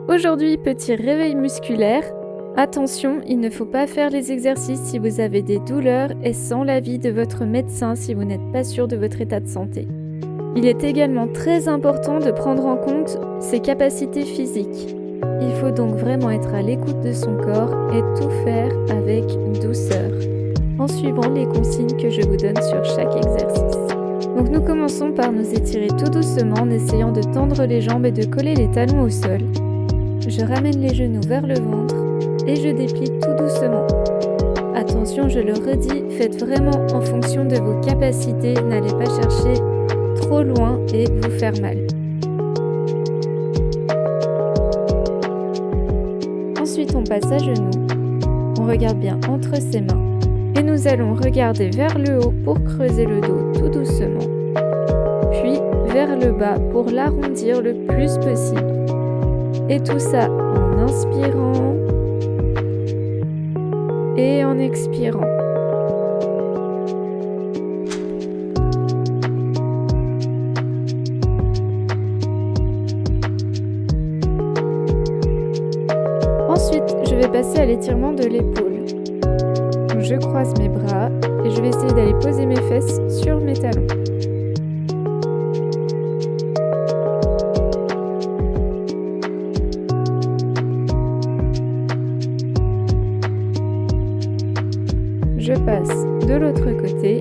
Aujourd'hui, petit réveil musculaire. Attention, il ne faut pas faire les exercices si vous avez des douleurs et sans l'avis de votre médecin si vous n'êtes pas sûr de votre état de santé. Il est également très important de prendre en compte ses capacités physiques. Il faut donc vraiment être à l'écoute de son corps et tout faire avec douceur, en suivant les consignes que je vous donne sur chaque exercice. Donc nous commençons par nous étirer tout doucement en essayant de tendre les jambes et de coller les talons au sol. Je ramène les genoux vers le ventre et je déplie tout doucement. Attention, je le redis, faites vraiment en fonction de vos capacités, n'allez pas chercher trop loin et vous faire mal. Ensuite, on passe à genoux. On regarde bien entre ses mains. Et nous allons regarder vers le haut pour creuser le dos tout doucement. Puis vers le bas pour l'arrondir le plus possible. Et tout ça en inspirant et en expirant. Ensuite, je vais passer à l'étirement de l'épaule. Je croise mes bras et je vais essayer d'aller poser mes fesses sur mes talons. Je passe de l'autre côté.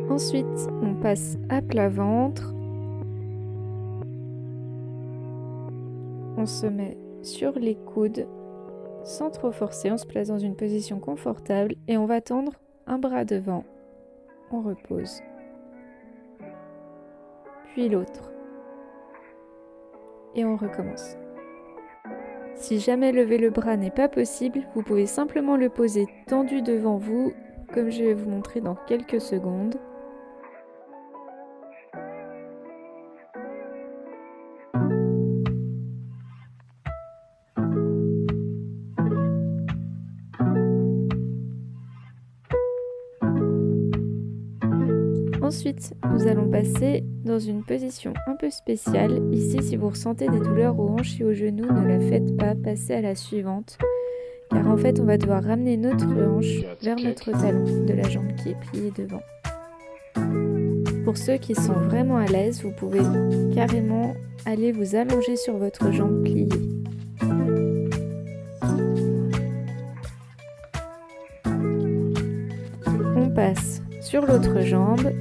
Ensuite, on passe à plat ventre. On se met sur les coudes sans trop forcer. On se place dans une position confortable et on va tendre un bras devant. On repose. Puis l'autre. Et on recommence. Si jamais lever le bras n'est pas possible, vous pouvez simplement le poser tendu devant vous, comme je vais vous montrer dans quelques secondes. Ensuite, nous allons passer dans une position un peu spéciale. Ici, si vous ressentez des douleurs aux hanches et aux genoux, ne la faites pas, passez à la suivante. Car en fait, on va devoir ramener notre hanche vers notre talon de la jambe qui est pliée devant. Pour ceux qui sont vraiment à l'aise, vous pouvez carrément aller vous allonger sur votre jambe pliée. On passe sur l'autre jambe.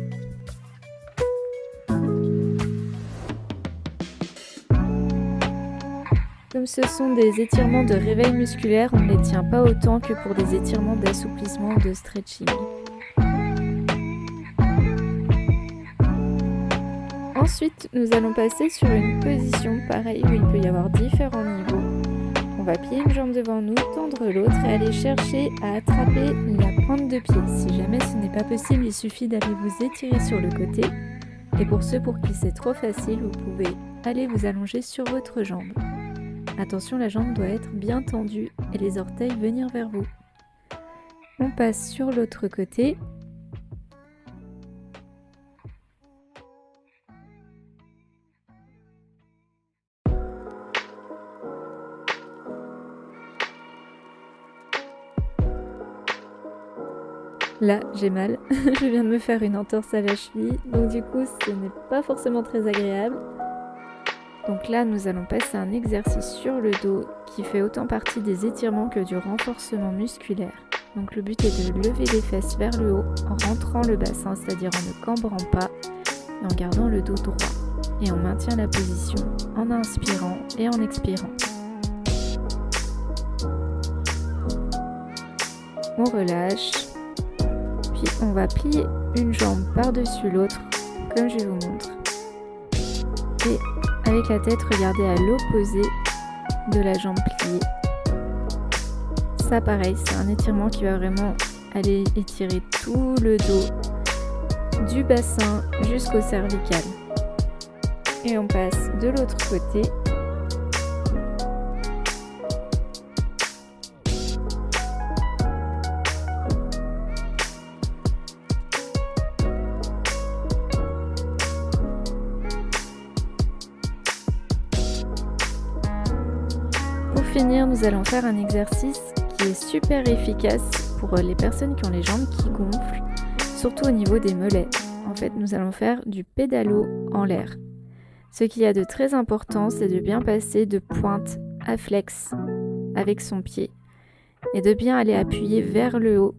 Comme ce sont des étirements de réveil musculaire, on ne les tient pas autant que pour des étirements d'assouplissement ou de stretching. Ensuite, nous allons passer sur une position pareille où il peut y avoir différents niveaux. On va plier une jambe devant nous, tendre l'autre et aller chercher à attraper la pointe de pied. Si jamais ce n'est pas possible, il suffit d'aller vous étirer sur le côté. Et pour ceux pour qui c'est trop facile, vous pouvez aller vous allonger sur votre jambe. Attention, la jambe doit être bien tendue et les orteils venir vers vous. On passe sur l'autre côté. Là, j'ai mal. Je viens de me faire une entorse à la cheville, donc du coup, ce n'est pas forcément très agréable. Donc là, nous allons passer un exercice sur le dos qui fait autant partie des étirements que du renforcement musculaire. Donc le but est de lever les fesses vers le haut en rentrant le bassin, c'est-à-dire en ne cambrant pas et en gardant le dos droit. Et on maintient la position en inspirant et en expirant. On relâche, puis on va plier une jambe par-dessus l'autre, comme je vous montre. Et avec la tête, regardez à l'opposé de la jambe pliée. Ça pareil, c'est un étirement qui va vraiment aller étirer tout le dos, du bassin jusqu'au cervical. Et on passe de l'autre côté. Pour finir, nous allons faire un exercice qui est super efficace pour les personnes qui ont les jambes qui gonflent, surtout au niveau des mollets. En fait, nous allons faire du pédalo en l'air. Ce qu'il y a de très important, c'est de bien passer de pointe à flex avec son pied et de bien aller appuyer vers le haut.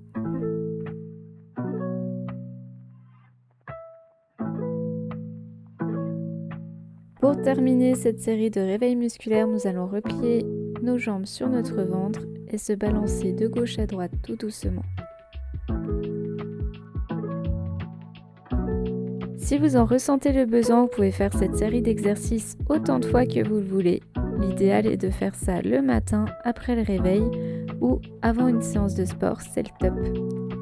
Pour terminer cette série de réveils musculaires, nous allons replier nos jambes sur notre ventre et se balancer de gauche à droite tout doucement. Si vous en ressentez le besoin, vous pouvez faire cette série d'exercices autant de fois que vous le voulez. L'idéal est de faire ça le matin après le réveil ou avant une séance de sport, c'est le top.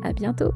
À bientôt!